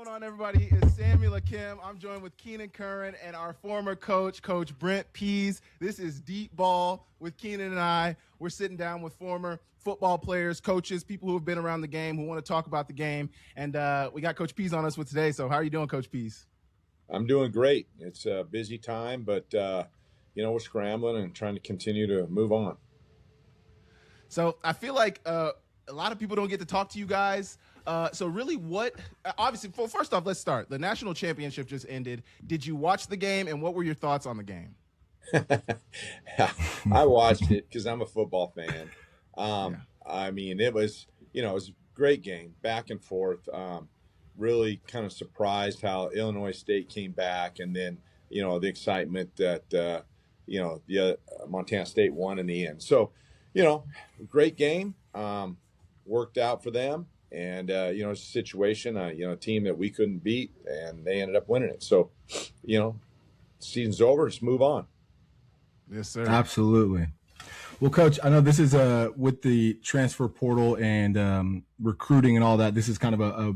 going on, everybody? It's Samuel Kim. I'm joined with Keenan Curran and our former coach, Coach Brent Pease. This is Deep Ball with Keenan and I. We're sitting down with former football players, coaches, people who have been around the game, who want to talk about the game. And we got Coach Pease on us with today. So how are you doing, Coach Pease? I'm doing great. It's a busy time, but, we're scrambling and trying to continue to move on. So I feel like a lot of people don't get to talk to you guys. So really obviously, first off, let's start. The national championship just ended. Did you watch the game, and what were your thoughts on the game? I watched it because I'm a football fan. I mean, it was a great game, back and forth. Really kind of surprised how Illinois State came back, and then, the excitement that, Montana State won in the end. So, great game. Worked out for them. And, it's a situation, a team that we couldn't beat, and they ended up winning it. So, season's over. Let's move on. Yes, sir. Absolutely. Well, Coach, I know this is with the transfer portal and recruiting and all that. This is kind of a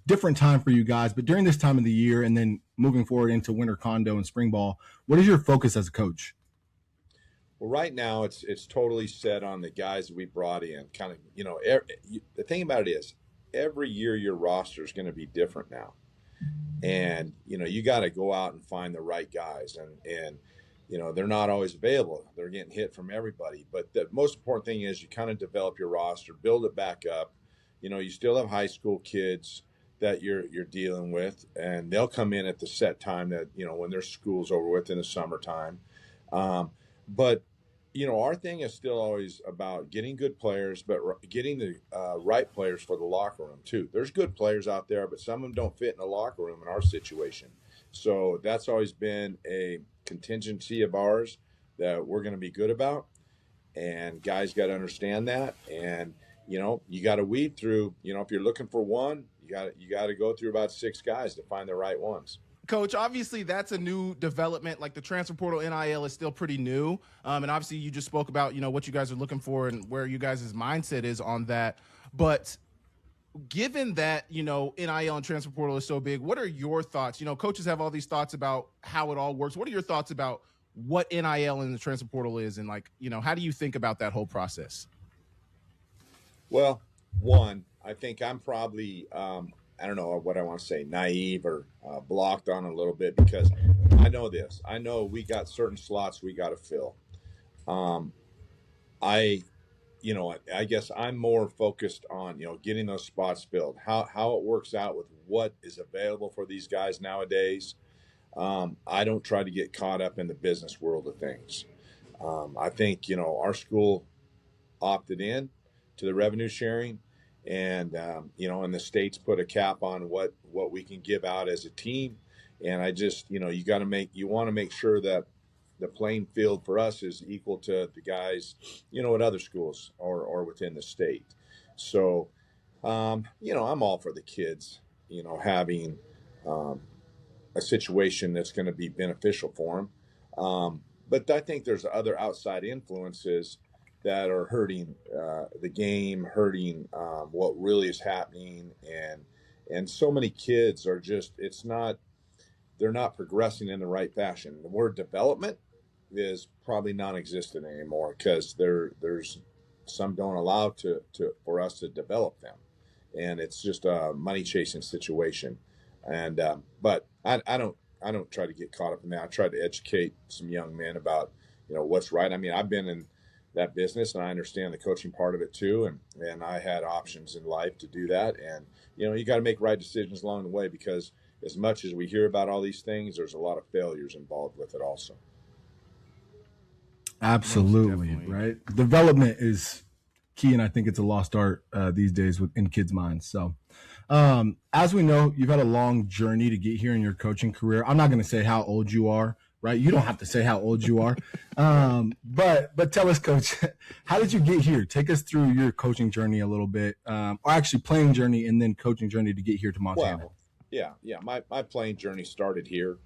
different time for you guys. But during this time of the year and then moving forward into winter condo and spring ball, what is your focus as a coach? Well, right now it's totally set on the guys that we brought in. Kind of, the thing about it is every year your roster is going to be different now. And, you got to go out and find the right guys. And they're not always available. They're getting hit from everybody. But the most important thing is you kind of develop your roster, build it back up. You still have high school kids that you're dealing with, and they'll come in at the set time that, when their school's over with in the summertime. But our thing is still always about getting good players, but getting the right players for the locker room too. There's good players out there, but some of them don't fit in the locker room in our situation. So that's always been a contingency of ours that we're going to be good about, and guys got to understand that. And you got to weed through. If you're looking for one, you got to go through about 6 guys to find the right ones. Coach, obviously that's a new development. Like the transfer portal NIL is still pretty new. And obviously you just spoke about, what you guys are looking for and where you guys' mindset is on that. But given that, NIL and transfer portal is so big, what are your thoughts? Coaches have all these thoughts about how it all works. What are your thoughts about what NIL and the transfer portal is? And how do you think about that whole process? Well, one, I think I'm probably, I don't know what I want to say, naive or blocked on a little bit, because I know this. I know we got certain slots we got to fill. I guess I'm more focused on, getting those spots filled, how it works out with what is available for these guys nowadays. I don't try to get caught up in the business world of things. I think, our school opted in to the revenue sharing, and and the states put a cap on what we can give out as a team. And I just, you want to make sure that the playing field for us is equal to the guys, at other schools or within the state. So, I'm all for the kids, having a situation that's going to be beneficial for them. But I think there's other outside influences that are hurting the game, hurting what really is happening. And so many kids are just, they're not progressing in the right fashion. The word development is probably non-existent anymore, because there's some don't allow for us to develop them. And it's just a money chasing situation. And, but I don't try to get caught up in that. I try to educate some young men about, what's right. I mean, I've been in that business, and I understand the coaching part of it too. And I had options in life to do that. And, you got to make right decisions along the way, because as much as we hear about all these things, there's a lot of failures involved with it also. Absolutely. Right. Development is key. And I think it's a lost art these days in kids' minds. So as we know, you've had a long journey to get here in your coaching career. I'm not going to say how old you are. Right. You don't have to say how old you are. But tell us, Coach, how did you get here? Take us through your coaching journey a little bit, or actually playing journey and then coaching journey to get here to Montana. Well, yeah. My playing journey started here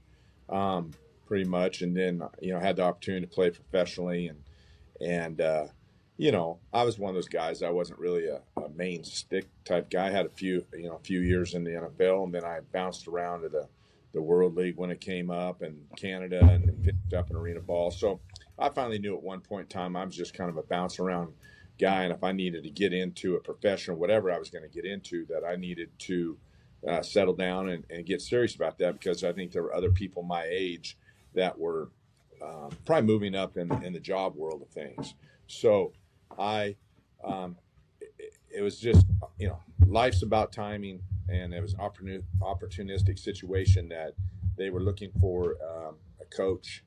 pretty much. And then, had the opportunity to play professionally and I was one of those guys. I wasn't really a main stick type guy. I had a few years in the NFL, and then I bounced around to the World League when it came up, and Canada, and then picked up an arena ball. So I finally knew at one point in time I was just kind of a bounce around guy, and if I needed to get into a profession or whatever I was going to get into, that I needed to settle down and get serious about that, because I think there were other people my age that were probably moving up in the job world of things. So I, it was just, life's about timing, and it was an opportunistic situation that they were looking for a coach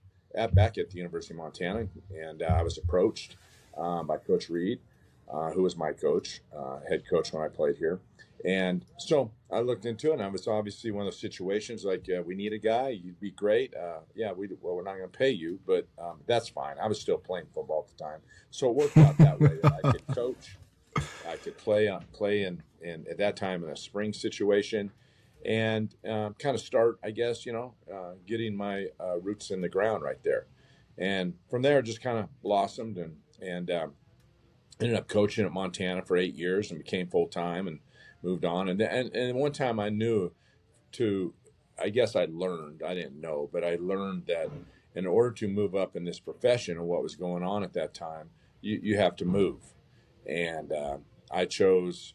back at the University of Montana, and I was approached by Coach Reed, who was my coach, head coach when I played here. And so I looked into it, and I was obviously one of those situations like, we need a guy, you'd be great. We're not going to pay you, but that's fine. I was still playing football at the time. So it worked out that way that I could coach, I could play in at that time in a spring situation, and kind of start, I guess, getting my roots in the ground right there. And from there, it just kind of blossomed, and ended up coaching at Montana for 8 years and became full-time and moved on. And one time I knew I guess I learned, I didn't know, but I learned that in order to move up in this profession and what was going on at that time, you have to move. And I chose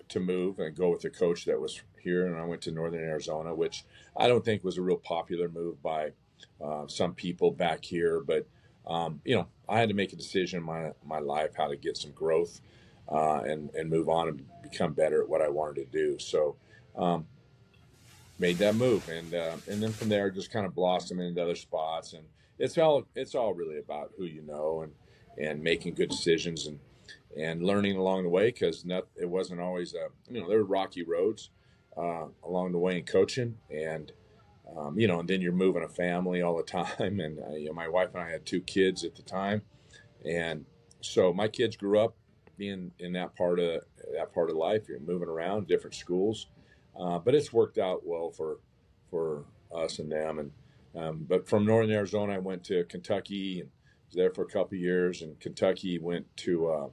to move and go with the coach that was here, and I went to Northern Arizona, which I don't think was a real popular move by some people back here, but I had to make a decision in my life how to get some growth and move on and become better at what I wanted to do. So made that move, and then from there just kind of blossomed into other spots. And it's all really about who you know, and making good decisions and learning along the way, because it wasn't always there were rocky roads along the way in coaching, and and then you're moving a family all the time. And my wife and I had 2 kids at the time, and so my kids grew up being in that part of life. You're moving around different schools, but it's worked out well for us and them. And but from Northern Arizona, I went to Kentucky and was there for a couple of years. And Kentucky went to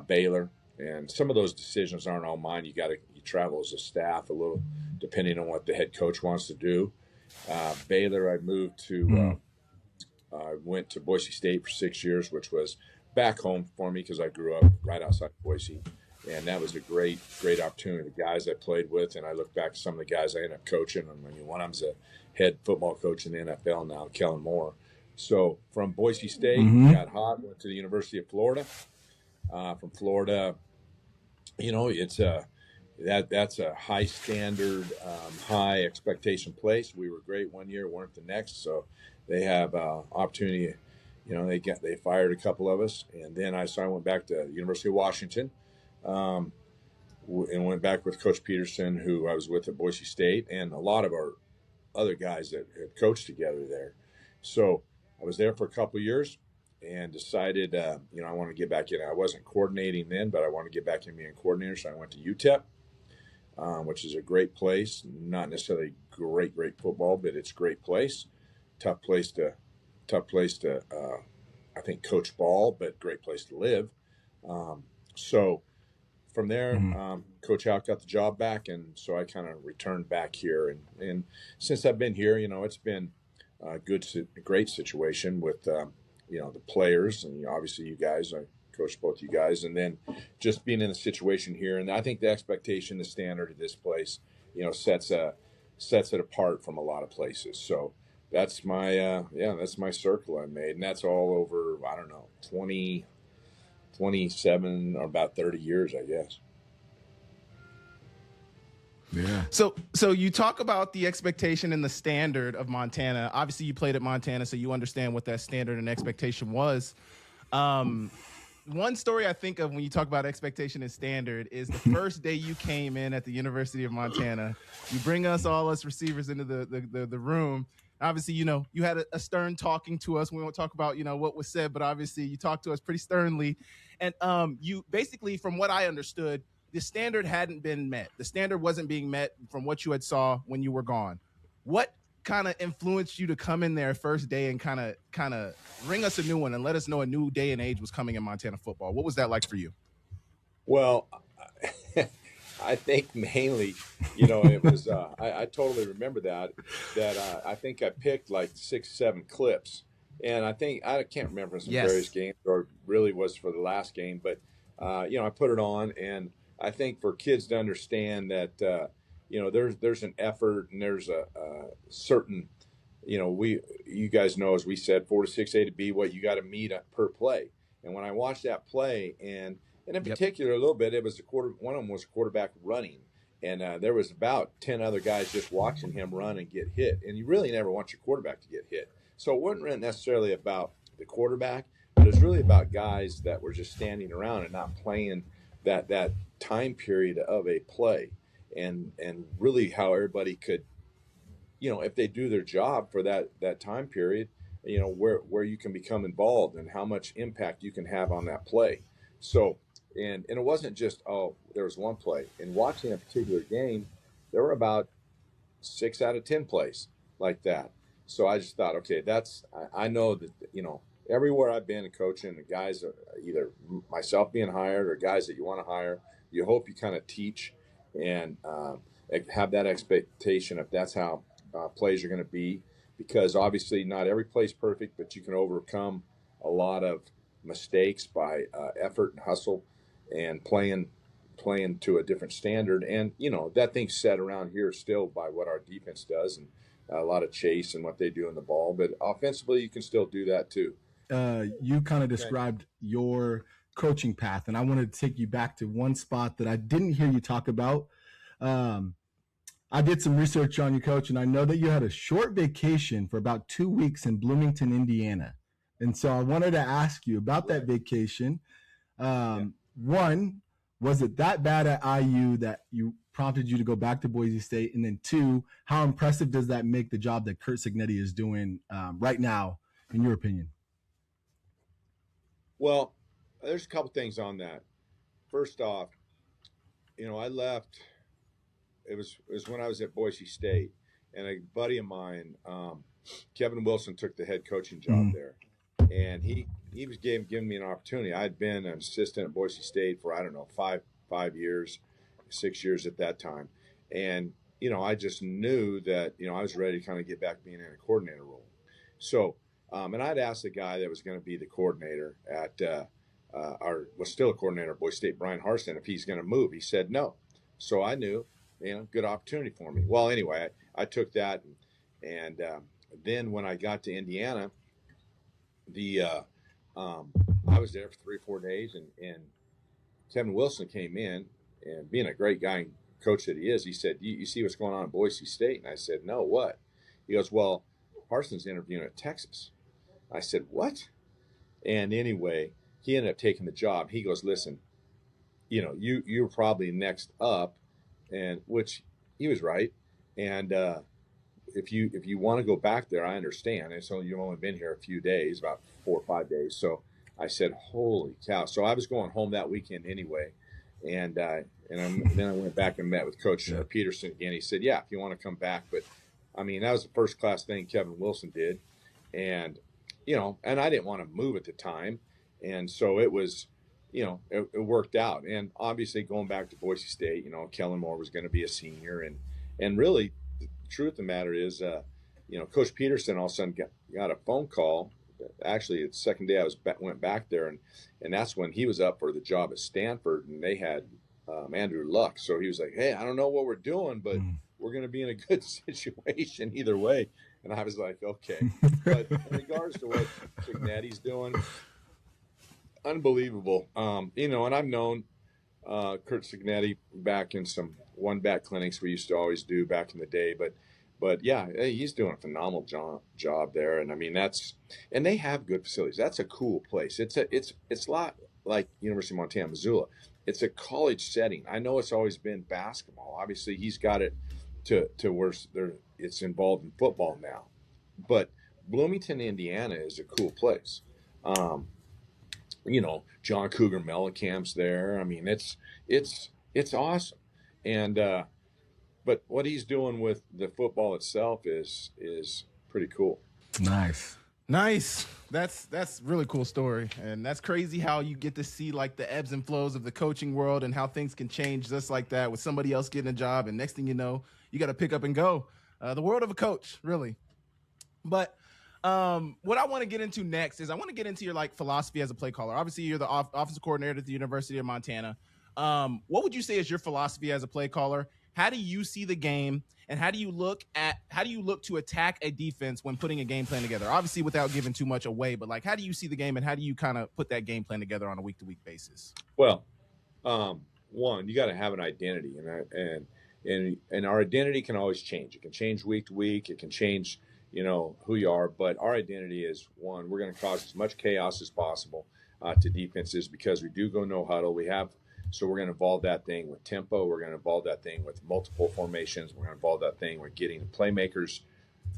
Baylor, and some of those decisions aren't all mine. You travel as a staff a little, depending on what the head coach wants to do. Baylor, I moved to. I went to Boise State for 6 years, which was back home for me because I grew up right outside Boise, and that was a great opportunity. The guys I played with, and I look back at some of the guys I ended up coaching. One of them's a head football coach in the NFL now, Kellen Moore. So from Boise State, got hot, went to the University of Florida. From Florida, it's that's a high standard, high expectation place. We were great one year, weren't the next. So they have opportunity. They fired a couple of us, and then I went back to the University of Washington, and went back with Coach Peterson, who I was with at Boise State, and a lot of our other guys that had coached together there. So I was there for a couple of years, and decided, I want to get back in. I wasn't coordinating then, but I want to get back in being a coordinator. So I went to UTEP, which is a great place. Not necessarily great football, but it's a great place. Tough place to I think coach ball, but great place to live. So from there, Coach Houck got the job back, and so I kind of returned back here. And since I've been here, it's been a great situation with the players, and obviously you guys. I coached both you guys, and then just being in the situation here. And I think the expectation, the standard of this place, sets it apart from a lot of places. So that's my that's my circle I made, and that's all over 27 or about 30 years, I guess. Yeah. So you talk about the expectation and the standard of Montana. Obviously, you played at Montana, so you understand what that standard and expectation was. One story I think of when you talk about expectation and standard is the first day you came in at the University of Montana. You bring us receivers into the room. Obviously, you had a stern talking to us. We won't talk about, what was said, but obviously you talked to us pretty sternly. And you basically, from what I understood, the standard hadn't been met. The standard wasn't being met from what you had saw when you were gone. What kind of influenced you to come in there first day and kind of ring us a new one and let us know a new day and age was coming in Montana football? What was that like for you? Well, I think mainly, it was, I totally remember that I think I picked like 6, 7 clips. And I can't remember some various games, or really was for the last game, but, I put it on. And I think for kids to understand that, there's an effort, and there's a certain, you guys know, as we said, 4 to 6A to B, what you got to meet per play. And when I watched that play, and in particular, a little bit, it was one of them was a quarterback running. And there was about 10 other guys just watching him run and get hit. And you really never want your quarterback to get hit. So it wasn't necessarily about the quarterback, but it was really about guys that were just standing around and not playing that time period of a play. And really how everybody could, if they do their job for that time period, where you can become involved and how much impact you can have on that play. So, and it wasn't just, there was one play. In watching a particular game, there were about 6 out of 10 plays like that. So I just thought, okay, I know that, everywhere I've been coaching, the guys are either myself being hired or guys that you want to hire, you hope you kind of teach and have that expectation if that's how plays are going to be, because obviously not every play is perfect, but you can overcome a lot of mistakes by effort and hustle and playing to a different standard. And, that thing's set around here still by what our defense does, and a lot of chase and what they do in the ball. But offensively, you can still do that too. You kind of described your coaching path, and I wanted to take you back to one spot that I didn't hear you talk about. I did some research on you, Coach, and I know that you had a short vacation for about 2 weeks in Bloomington, Indiana. And so I wanted to ask you about that vacation. One, was it that bad at IU that you prompted you to go back to Boise State? And then 2, how impressive does that make the job that Curt Cignetti is doing right now, in your opinion? Well, there's a couple things on that. First off, I left. It was when I was at Boise State, and a buddy of mine, Kevin Wilson, took the head coaching job there, and he was giving me an opportunity. I'd been an assistant at Boise State for, I don't know, 5 years, 6 years at that time, and I just knew that I was ready to kind of get back being in a coordinator role. So, and I'd asked the guy that was going to be the coordinator at was still a coordinator at Boise State, Brian Harston, if he's going to move. He said no. So I knew, good opportunity for me. Well, anyway, I took that, and then when I got to Indiana, I was there for 3 or 4 days, and Kevin Wilson came in, and being a great guy and coach that he is, he said, you see what's going on at Boise State? And I said, no, what? He goes, well, Harston's interviewing at Texas. I said, what? And anyway, he ended up taking the job. He goes, listen, you're probably next up, and which he was right. And if you want to go back there, I understand. And so you've only been here a few days, about 4 or 5 days. So I said, holy cow. So I was going home that weekend anyway. And then I went back and met with Coach Peterson again. He said, yeah, if you want to come back. But, I mean, that was the first class thing Kevin Wilson did. And, and I didn't want to move at the time. And so it was, it worked out. And obviously going back to Boise State, Kellen Moore was going to be a senior. And really, the truth of the matter is, Coach Peterson all of a sudden got a phone call. Actually, the second day went back there, and that's when he was up for the job at Stanford, and they had Andrew Luck. So he was like, hey, I don't know what we're doing, but we're going to be in a good situation either way. And I was like, okay. But in regards to what Cignetti's doing, unbelievable. And I've known Curt Cignetti back in some one-back clinics we used to always do back in the day. But yeah, he's doing a phenomenal job there. And I mean, and they have good facilities. That's a cool place. It's a lot like University of Montana, Missoula. It's a college setting. I know it's always been basketball. Obviously, he's got it to where it's involved in football now. But Bloomington, Indiana is a cool place. John Cougar Mellencamp's there. I mean, it's awesome. And but what he's doing with the football itself is pretty cool. Nice. That's really cool story. And that's crazy how you get to see like the ebbs and flows of the coaching world and how things can change just like that with somebody else getting a job. And next thing you know, you got to pick up and go. The world of a coach, really. But what I want to get into next is I want to get into your like philosophy as a play caller. Obviously, you're the offensive coordinator at the University of Montana. What would you say is your philosophy as a play caller? How do you see the game, and how do you look to attack a defense when putting a game plan together? Obviously, without giving too much away, but like, how do you see the game, and how do you kind of put that game plan together on a week-to-week basis? Well, one, you got to have an identity, and our identity can always change. It can change week to week. It can change, who you are. But our identity is, one, we're going to cause as much chaos as possible to defenses because we do go no huddle. So we're going to involve that thing with tempo. We're going to involve that thing with multiple formations. We're going to involve that thing with getting the playmakers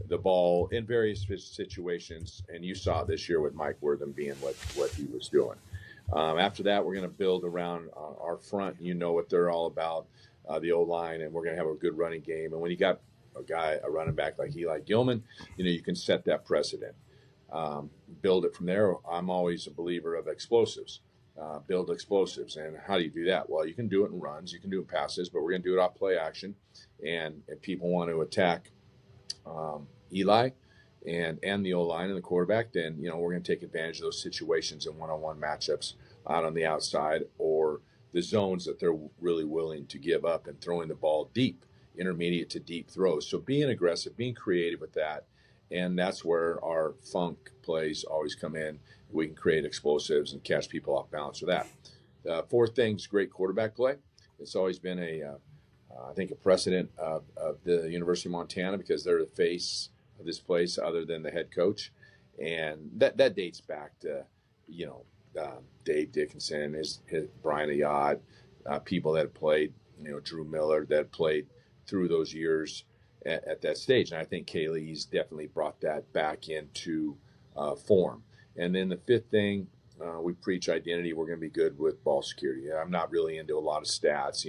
the ball in various situations. And you saw it this year with Mike Wortham being what he was doing. After that, we're going to build around our front. You know what they're all about, the O-line, and we're going to have a good running game. And when you got a running back like Eli Gilman, you can set that precedent. Build it from there. I'm always a believer of explosives. Build explosives. And how do you do that? Well, you can do it in runs, you can do it in passes, but we're going to do it off play action. And if people want to attack Eli and the O-line and the quarterback, then, we're going to take advantage of those situations in one-on-one matchups out on the outside or the zones that they're really willing to give up and throwing the ball deep, intermediate to deep throws. So being aggressive, being creative with that. And that's where our funk plays always come in. We can create explosives and catch people off balance with that. Fourth thing is great quarterback play. It's always been I think a precedent of the University of Montana because they're the face of this place other than the head coach. And that dates back to, Dave Dickinson, his Brian Ayad, people that have played, Drew Miller that played through those years at that stage. And I think Kaylee's definitely brought that back into form. And then the fifth thing, we preach identity. We're going to be good with ball security. I'm not really into a lot of stats,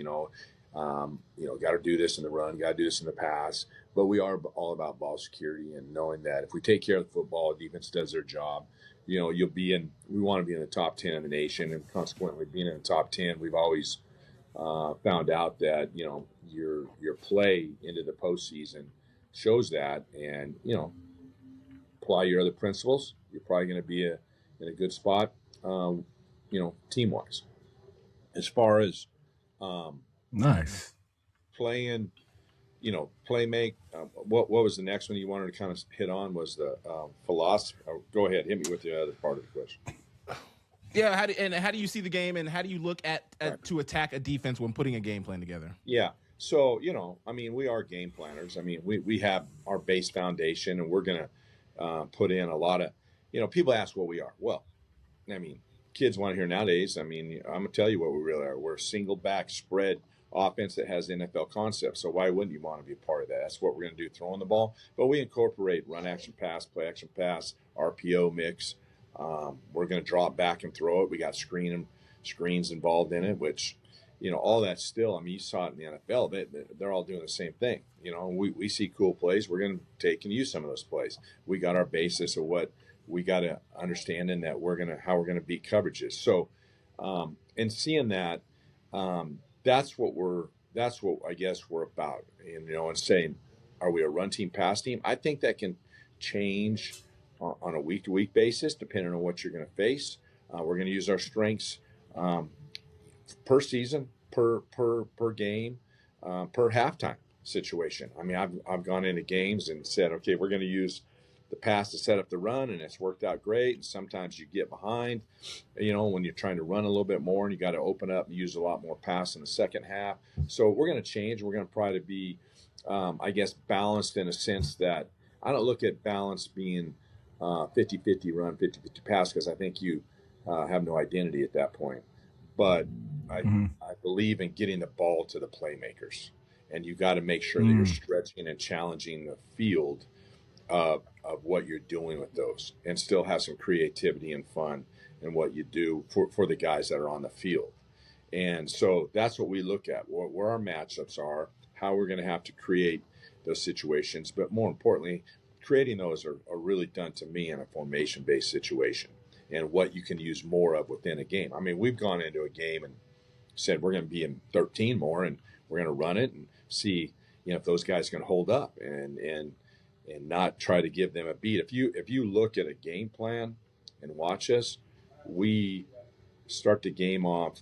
got to do this in the run, got to do this in the pass. But we are all about ball security and knowing that if we take care of the football, defense does their job. We want to be in the top 10 of the nation. And consequently, being in the top 10, we've always found out that, your play into the postseason shows that. And, apply your other principles, you're probably going to be in a good spot, team-wise. As far as nice playing, play make. What was the next one you wanted to kind of hit on? Was the philosophy? Go ahead, hit me with the other part of the question. Yeah, how do you see the game, and how do you look at to attack a defense when putting a game plan together? Yeah. So, we are game planners. We have our base foundation, and we're going to put in a lot of, people ask what we are. Well, kids want to hear nowadays. I'm going to tell you what we really are. We're a single back spread offense that has NFL concepts. So why wouldn't you want to be a part of that? That's what we're going to do, throwing the ball. But we incorporate run action pass, play action pass, RPO mix. We're going to drop back and throw it. We got screens involved in it, which, all that still, you saw it in the NFL. They're all doing the same thing. We see cool plays. We're going to take and use some of those plays. We got our basis of what we got to understand in that how we're going to beat coverages. So, and seeing that, that's what I guess we're about. And saying, are we a run team, pass team? I think that can change on a week to week basis, depending on what you're going to face. We're going to use our strengths per season, per game, per halftime situation. I've gone into games and said, okay, we're going to use the pass to set up the run, and it's worked out great. And sometimes you get behind, when you're trying to run a little bit more, and you got to open up and use a lot more pass in the second half. So we're going to change. We're going to try to be, balanced in a sense that I don't look at balance being 50-50 run, 50-50 pass, because I think you have no identity at that point. But I believe in getting the ball to the playmakers, and you got to make sure that you're stretching and challenging the field of what you're doing with those, and still have some creativity and fun in what you do for the guys that are on the field. And so that's what we look at, where our matchups are, how we're going to have to create those situations. But more importantly, creating those are really done to me in a formation-based situation and what you can use more of within a game. I mean, we've gone into a game and said we're going to be in 13 more, and we're going to run it and see, if those guys can hold up and not try to give them a beat. If you look at a game plan and watch us, we start the game off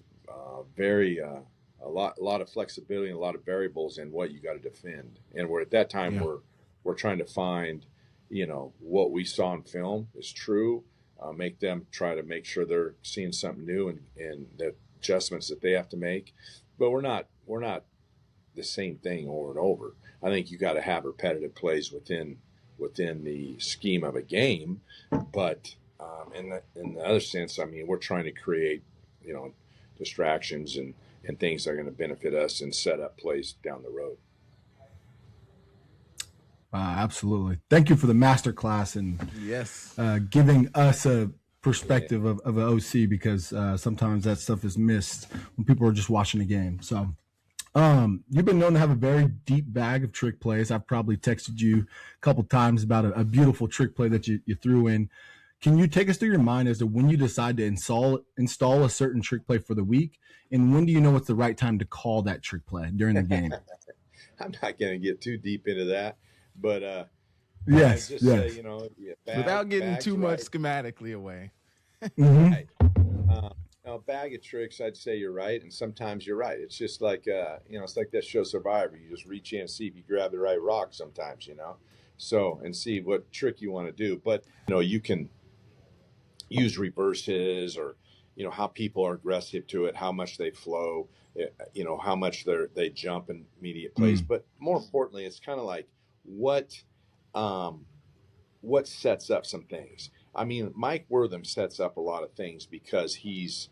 a lot of flexibility and a lot of variables in what you got to defend. And we're at that time we're trying to find, what we saw in film is true. Make them try to make sure they're seeing something new and the adjustments that they have to make. But we're not the same thing over and over. I think you got to have repetitive plays within the scheme of a game. But in the other sense, I mean, we're trying to create, distractions and things that are going to benefit us and set up plays down the road. Absolutely. Thank you for the master class and yes, giving us a perspective of an OC, because sometimes that stuff is missed when people are just watching a game. So you've been known to have a very deep bag of trick plays. I've probably texted you a couple times about a beautiful trick play that you threw in. Can you take us through your mind as to when you decide to install a certain trick play for the week, and when do you know it's the right time to call that trick play during the game? I'm not going to get too deep into that, but yes. Say, without getting too right. much schematically away. Mm-hmm. Right. A bag of tricks, I'd say you're right, and sometimes you're right. It's just like it's like that show Survivor. You just reach in and see if you grab the right rock sometimes, so and see what trick you want to do. But you can use reverses, or how people are aggressive to it, how much they flow, how much they jump in immediate plays. But more importantly, it's kind of like what sets up some things. I mean, Mike Wortham sets up a lot of things because he's,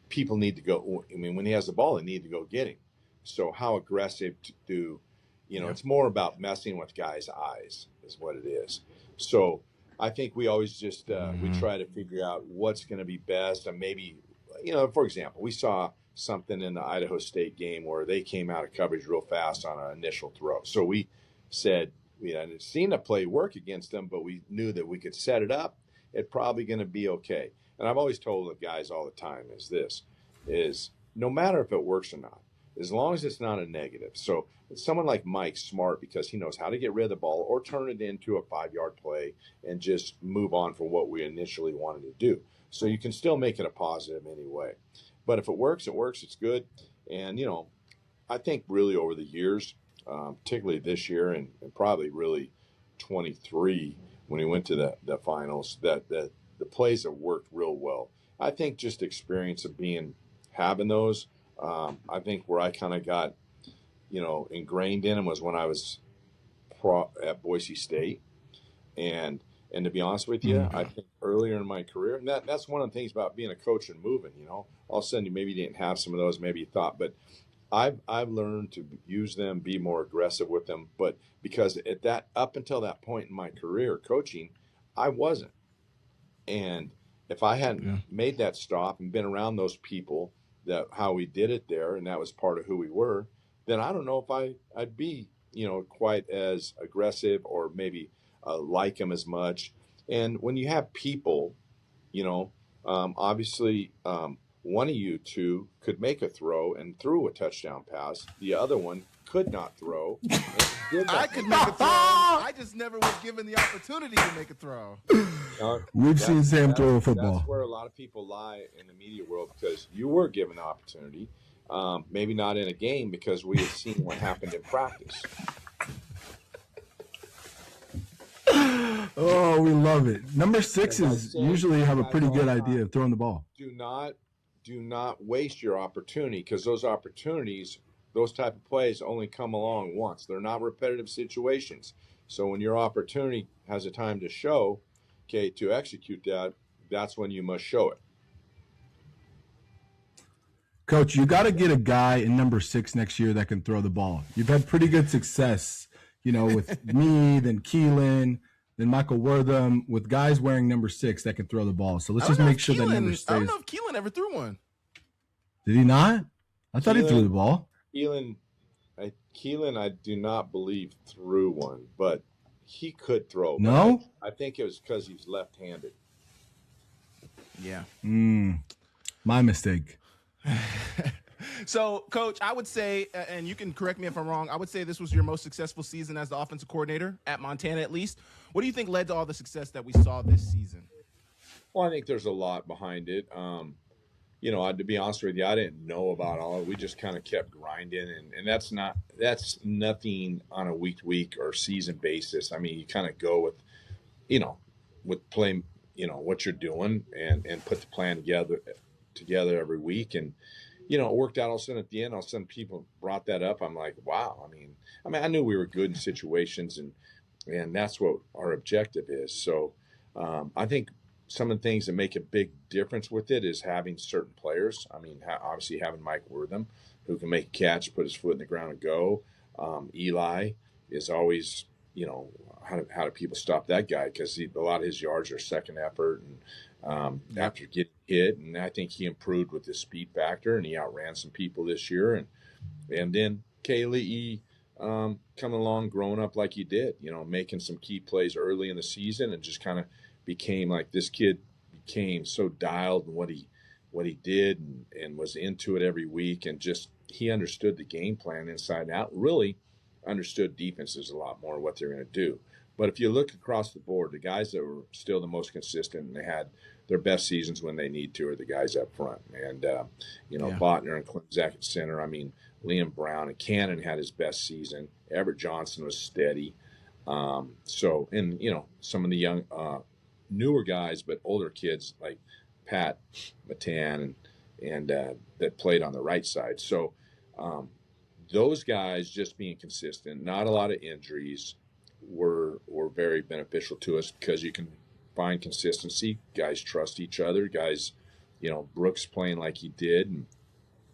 people need to go. I mean, when he has the ball, they need to go get him. So how aggressive to do, it's more about messing with guys' eyes is what it is. So I think we always just, we try to figure out what's going to be best. And maybe, for example, we saw something in the Idaho State game where they came out of coverage real fast on an initial throw. So we said, we hadn't seen a play work against them, but we knew that we could set it up. It's probably going to be okay. And I've always told the guys all the time is no matter if it works or not, as long as it's not a negative. So someone like Mike's smart because he knows how to get rid of the ball or turn it into a 5-yard play and just move on from what we initially wanted to do. So you can still make it a positive anyway. But if it works, it's good. And, I think really over the years, particularly this year and probably really 23 when we went to the finals, that the plays have worked real well. I think just experience of having those, I think where I kind of got, ingrained in them was when I was at Boise State. And to be honest with you, I think earlier in my career, and that's one of the things about being a coach and moving, all of a sudden you maybe didn't have some of those, maybe you thought, but I've learned to use them, be more aggressive with them. But because up until that point in my career coaching, I wasn't. And if I hadn't made that stop and been around those people, that how we did it there, and that was part of who we were, then I don't know if I'd be, quite as aggressive or maybe like them as much. And when you have people, obviously one of you two could make a throw and threw a touchdown pass. The other one could not throw. I could make a throw. I just never was given the opportunity to make a throw. We've seen Sam throw a football. That's where a lot of people lie in the media world, because you were given the opportunity. Maybe not in a game, because we had seen what happened in practice. Oh, we love it. Number sixes usually have a pretty good idea of throwing the ball. Do not waste your opportunity, because those opportunities, those type of plays only come along once. They're not repetitive situations. So when your opportunity has a time to show, to execute that, that's when you must show it. Coach, you got to get a guy in number 6 next year that can throw the ball. You've had pretty good success, with me, then Keelan, then Michael Wortham, with guys wearing number 6 that can throw the ball. So let's just make sure that number stays. I don't know if Keelan ever threw one. Did he not? I thought he threw the ball. Keelan Keelan, I do not believe threw one, but he could throw. No? I think it was because he's left-handed. Yeah. My mistake. So, Coach, I would say, and you can correct me if I'm wrong, I would say this was your most successful season as the offensive coordinator at Montana, at least. What do you think led to all the success that we saw this season? Well, I think there's a lot behind it. To be honest with you, I didn't know about all of it. We just kind of kept grinding, and that's nothing on a week-to-week or season basis. I mean, you kind of go with playing, what you're doing and put the plan together every week. And, it worked out all of a sudden at the end. All of a sudden people brought that up. I'm like, wow. I mean, I knew we were good in situations, and that's what our objective is. So I think some of the things that make a big difference with it is having certain players. I mean, obviously having Mike Wortham, who can make a catch, put his foot in the ground and go. Eli is always, how do people stop that guy? Because a lot of his yards are second effort and after getting hit. And I think he improved with his speed factor, and he outran some people this year. And then Kaylee coming along, growing up like he did, making some key plays early in the season, and just kind of became like, this kid became so dialed in what he did and was into it every week, and just he understood the game plan inside and out, really understood defenses a lot more, what they're going to do. But if you look across the board, the guys that were still the most consistent and they had their best seasons when they need to are the guys up front. And, Botner and Klimzak at center. I mean, Liam Brown and Cannon had his best season. Everett Johnson was steady. Some of the young newer guys, but older kids like Pat Matan and that played on the right side. So those guys just being consistent, not a lot of injuries, were very beneficial to us, because you can find consistency. Guys trust each other. Guys, Brooks playing like he did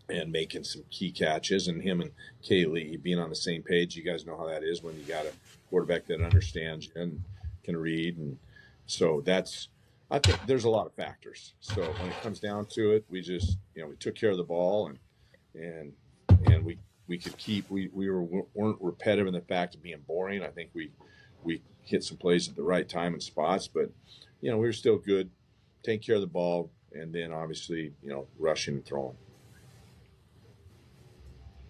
and making some key catches, and him and Kaylee being on the same page. You guys know how that is when you got a quarterback that understands you and can read. And so I think there's a lot of factors. So when it comes down to it, we just, we took care of the ball, and we could we weren't repetitive in the fact of being boring. I think we hit some plays at the right time and spots, but we were still good, taking care of the ball, and then obviously rushing and throwing.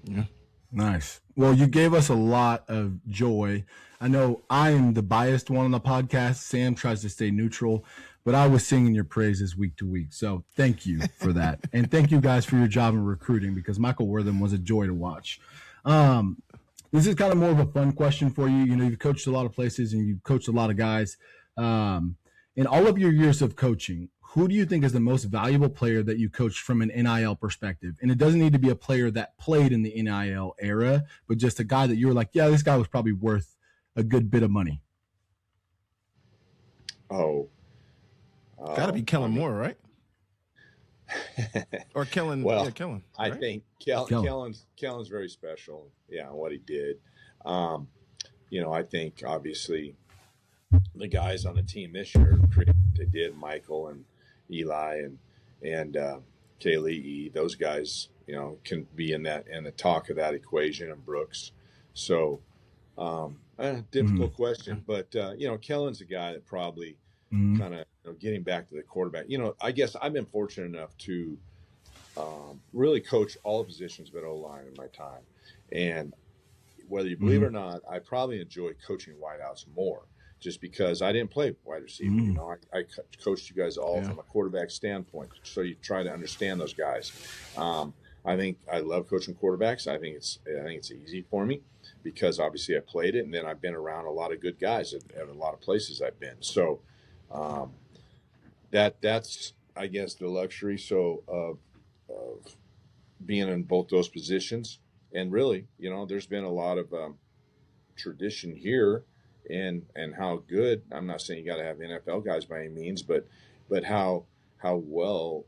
Yeah. Nice. Well, you gave us a lot of joy. I know I'm the biased one on the podcast. Sam tries to stay neutral, but I was singing your praises week to week. So thank you for that. And thank you guys for your job in recruiting, because Michael Wortham was a joy to watch. This is kind of more of a fun question for you. You've coached a lot of places and you've coached a lot of guys. In all of your years of coaching, who do you think is the most valuable player that you coached from an NIL perspective? And it doesn't need to be a player that played in the NIL era, but just a guy that you were like, yeah, this guy was probably worth a good bit of money. Oh, got to be Kellen Moore, right? Or Kellen? Well, yeah, Kellen. I right? think Kellen's very special. Yeah, what he did. I think obviously the guys on the team this year, they did, Michael and Eli and Kaylee, those guys, can be in the talk of that equation, and Brooks. So difficult question, but Kellen's a guy that probably kind of getting back to the quarterback. I guess I've been fortunate enough to really coach all the positions but O-line in my time, and whether you believe it or not, I probably enjoy coaching wideouts more, just because I didn't play wide receiver. I coached you guys all from a quarterback standpoint, so you try to understand those guys. I think I love coaching quarterbacks. I think it's easy for me, because obviously I played it, and then I've been around a lot of good guys at a lot of places I've been. So that's I guess the luxury of being in both those positions. And really, there's been a lot of tradition here, and how good. I'm not saying you got to have NFL guys by any means, but how well,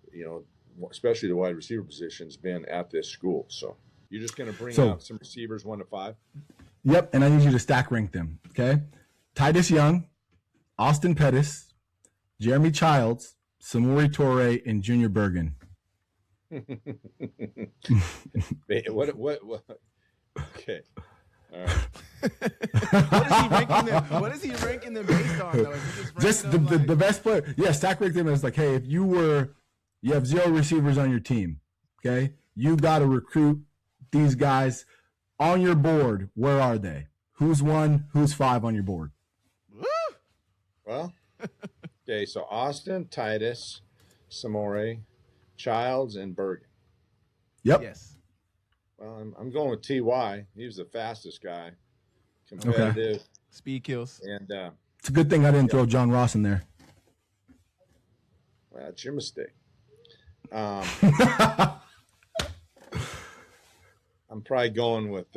especially the wide receiver position's been at this school. So you're just going to bring out some receivers 1 to 5. Yep, and I need you to stack rank them. Okay, Titus Young, Austin Pettis, Jeremy Childs, Samori Torre, and Junior Bergen. What? Okay. All right. What is he ranking them based on, though? Is he Just ranking them, the best player. Yeah, stack rank them as like, hey, if you have 0 receivers on your team, okay, you got to recruit these guys on your board. Where are they? Who's 1? Who's 5 on your board? Well, okay. So Austin, Titus, Samori, Childs, and Bergen. Yep. Yes. Well, I'm going with Ty. He was the fastest guy, competitive, okay. Speed kills, and it's a good thing I didn't throw John Ross in there. Well, that's your mistake. I'm probably going with.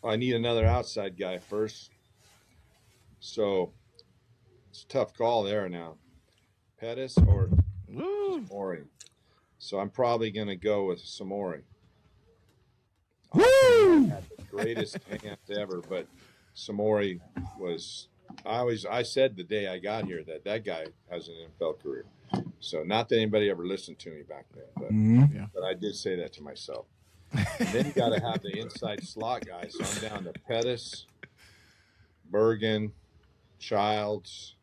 I need another outside guy first, so it's a tough call there now. Pettis or Samori. So I'm probably going to go with Samori. Woo! Had the greatest hands ever, but Samori was. I said the day I got here that guy has an NFL career. So not that anybody ever listened to me back then, but I did say that to myself. And then you got to have the inside slot guy. So I'm down to Pettis, Bergen, Childs.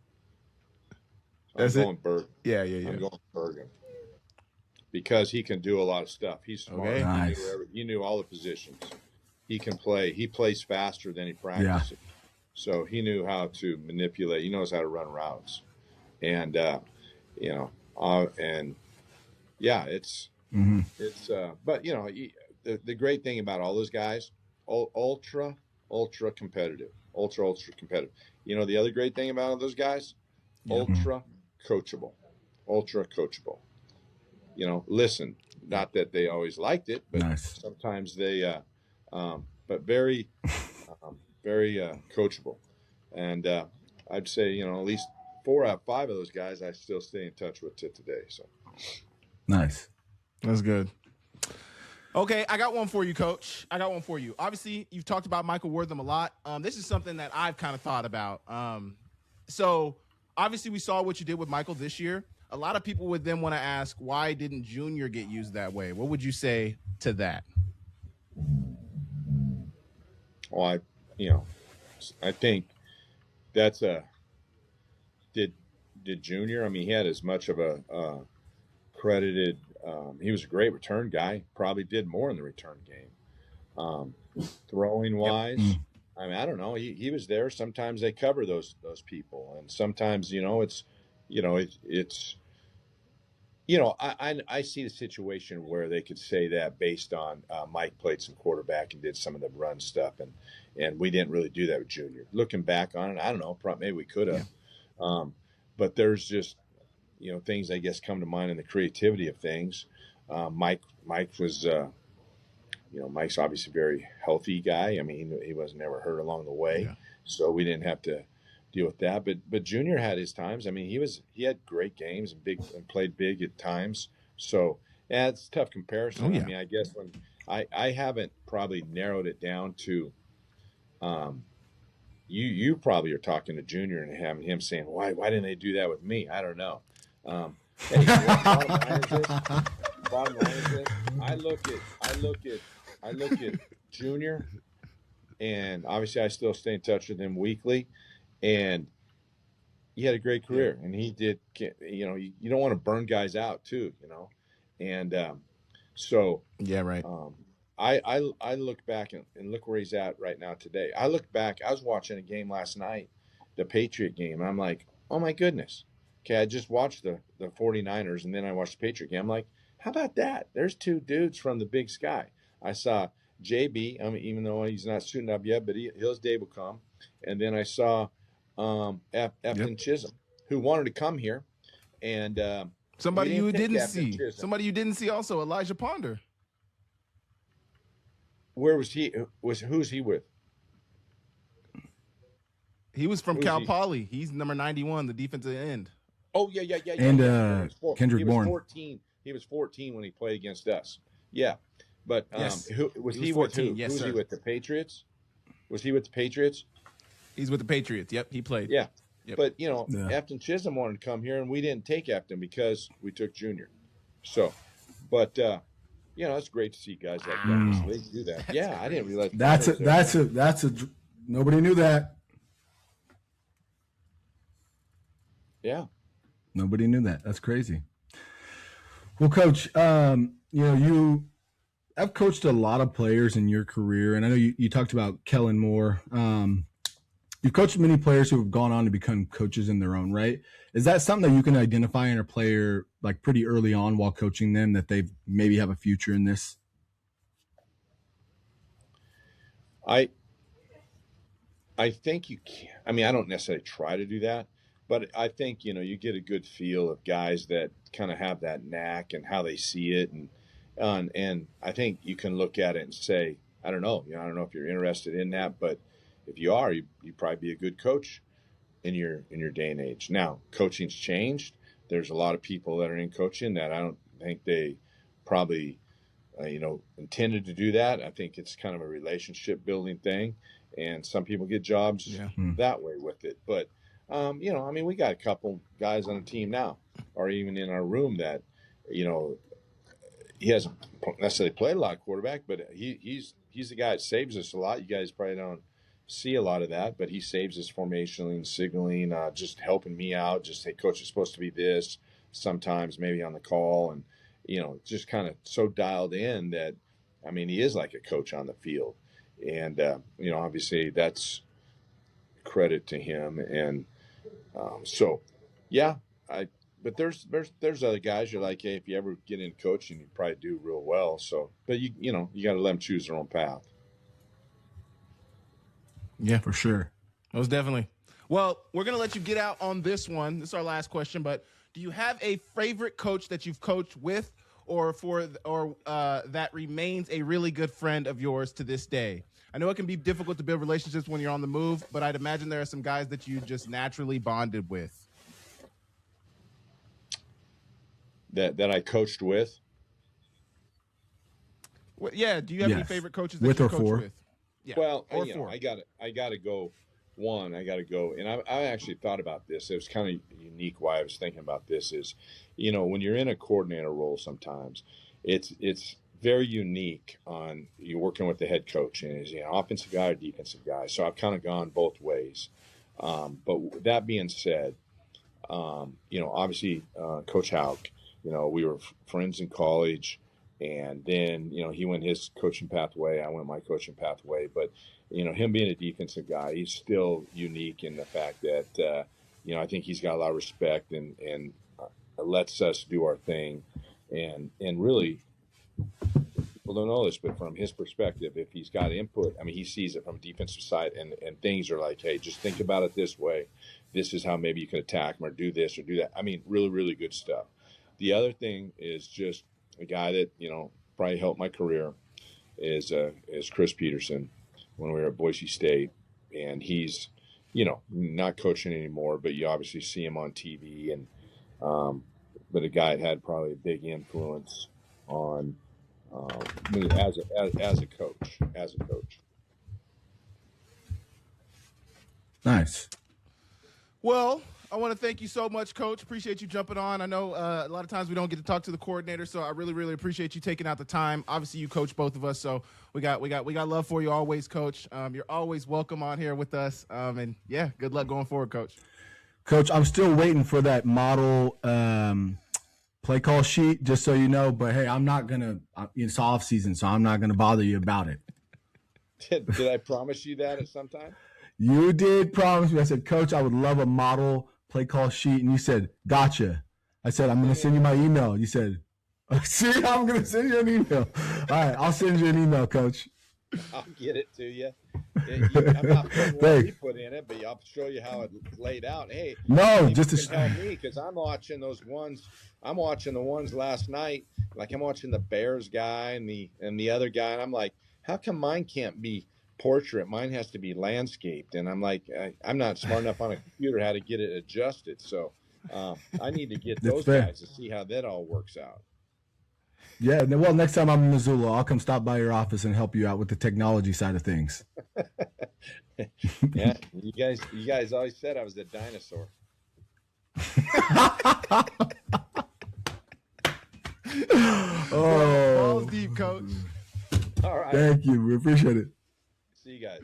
So I'm going Bergen. Yeah. I'm going Bergen because he can do a lot of stuff. He's smart. Okay. Nice. He knew all the positions. He can play. He plays faster than he practices. Yeah. So he knew how to manipulate. He knows how to run routes, and and yeah, it's. But the great thing about all those guys, ultra competitive. The other great thing about all those guys, ultra coachable. Listen, not that they always liked it, but sometimes they, but very, very coachable. And I'd say, at least 4 out of 5 of those guys I still stay in touch with to today. So nice. That's good. Okay, I got one for you, Coach. Obviously, you've talked about Michael Wortham a lot. This is something that I've kind of thought about. So obviously we saw what you did with Michael this year. A lot of people would then want to ask, why didn't Junior get used that way? What would you say to that? Well, I think that's did Junior. I mean, he had as much of a credited. He was a great return guy. Probably did more in the return game. Throwing wise, I mean, I don't know. He was there. Sometimes they cover those people, and sometimes I see the situation where they could say that based on Mike played some quarterback and did some of the run stuff, and we didn't really do that with Junior. Looking back on it, I don't know. Maybe we could have, but there's just things I guess come to mind in the creativity of things. Mike was, Mike's obviously a very healthy guy. I mean, he wasn't ever hurt along the way, so we didn't have to deal with that. But Junior had his times. I mean, he had great games and played big at times. So it's a tough comparison. I mean, I guess when I haven't probably narrowed it down to, you probably are talking to Junior and having him saying, why didn't they do that with me? I don't know. Bottom line is this. I look at Junior, and obviously I still stay in touch with him weekly, and he had a great career, and he did. You don't want to burn guys out too, and so right. I look back and look where he's at right now today. I look back. I was watching a game last night, the Patriot game, and I'm like, oh my goodness. Okay, I just watched the 49ers, and then I watched the Patriot game. I'm like, how about that? There's 2 dudes from the Big Sky. I saw JB, even though he's not suiting up yet, but his day will come. And then I saw Efton Chisholm, who wanted to come here. And somebody you didn't see also, Elijah Ponder. Where was he? Who's he with? He was from Cal Poly. He's number 91, the defensive end. Oh, yeah. And Kendrick Bourne. 14. He was 14 when he played against us. Yeah. But who was he 14, with who? Yes, was sir. He with the Patriots? Was he with the Patriots? He's with the Patriots. Yep, he played. Yeah. Yep. But, Efton Chisholm wanted to come here, and we didn't take Efton because we took Junior. So, but, it's great to see guys like that in this league do that. Yeah, I didn't realize. That's a nobody knew that. Yeah, nobody knew that. That's crazy. Well, Coach, you have coached a lot of players in your career, and I know you talked about Kellen Moore. You've coached many players who have gone on to become coaches in their own right. Is that something that you can identify in a player like pretty early on while coaching them, that they maybe have a future in this? I think you can. I mean, I don't necessarily try to do that, but I think, you get a good feel of guys that kind of have that knack and how they see it. And I think you can look at it and say, I don't know, I don't know if you're interested in that, but if you are, you probably be a good coach in your day and age. Now, coaching's changed. There's a lot of people that are in coaching that I don't think they probably, intended to do that. I think it's kind of a relationship building thing, and some people get jobs that way with it. But, we got a couple guys on the team now, or even in our room that, he hasn't necessarily played a lot of quarterback, but he's the guy that saves us a lot. You guys probably don't see a lot of that, but he saves us formationally and signaling, just helping me out. Just, hey, coach, it's supposed to be this. Sometimes maybe on the call, and just kind of so dialed in that, he is like a coach on the field, and obviously that's credit to him. And but there's other guys you're like, hey, if you ever get in coaching, you probably do real well. So, but you got to let them choose their own path. Yeah, for sure. Most definitely. Well, we're going to let you get out on this one. This is our last question, but do you have a favorite coach that you've coached with or that remains a really good friend of yours to this day? I know it can be difficult to build relationships when you're on the move, but I'd imagine there are some guys that you just naturally bonded with. That I coached with? Well, yeah. Do you have any favorite coaches that with you or coach for? with? Yeah. Well, or for. I got to go. I got to go. And I actually thought about this. It was kind of unique why I was thinking about this is, when you're in a coordinator role, sometimes it's very unique on you working with the head coach, and is he an offensive guy or defensive guy? So I've kind of gone both ways. But that being said, obviously Coach Hauk, we were friends in college. And then, he went his coaching pathway. I went my coaching pathway. But, him being a defensive guy, he's still unique in the fact that, I think he's got a lot of respect and lets us do our thing. And really, people don't know this, but from his perspective, if he's got input, he sees it from a defensive side, and things are like, hey, just think about it this way. This is how maybe you can attack him or do this or do that. Really, really good stuff. The other thing is just, a guy that probably helped my career is Chris Peterson when we were at Boise State, and he's not coaching anymore, but you obviously see him on TV, and but a guy that had probably a big influence on me as a coach. Nice. Well, I want to thank you so much, Coach. Appreciate you jumping on. I know a lot of times we don't get to talk to the coordinator, so I really, really appreciate you taking out the time. Obviously, you coach both of us, so we got love for you always, Coach. You're always welcome on here with us, and yeah, good luck going forward, Coach. Coach, I'm still waiting for that model play call sheet, just so you know. But hey, I'm not gonna. It's off season, so I'm not gonna bother you about it. Did I promise you that at some time? You did promise me. I said, Coach, I would love a model play call sheet, and you said, gotcha. I said, I'm going to send you my email. You said, see, I'm going to send you an email. All right, I'll send you an email, Coach. I'll get it to you. I'm not putting what you put in it, but I'll show you how it's laid out. Hey, no, just to help me, because I'm watching those ones. I'm watching the ones last night. Like, I'm watching the Bears guy and the other guy, and I'm like, how come mine can't be portrait? Mine has to be landscaped. And I'm like, I'm not smart enough on a computer how to get it adjusted. So I need to get those guys to see how that all works out. Yeah, well, next time I'm in Missoula, I'll come stop by your office and help you out with the technology side of things. Yeah, you guys always said I was a dinosaur. Oh, balls deep, coach. All right. Thank you. We appreciate it. See you guys.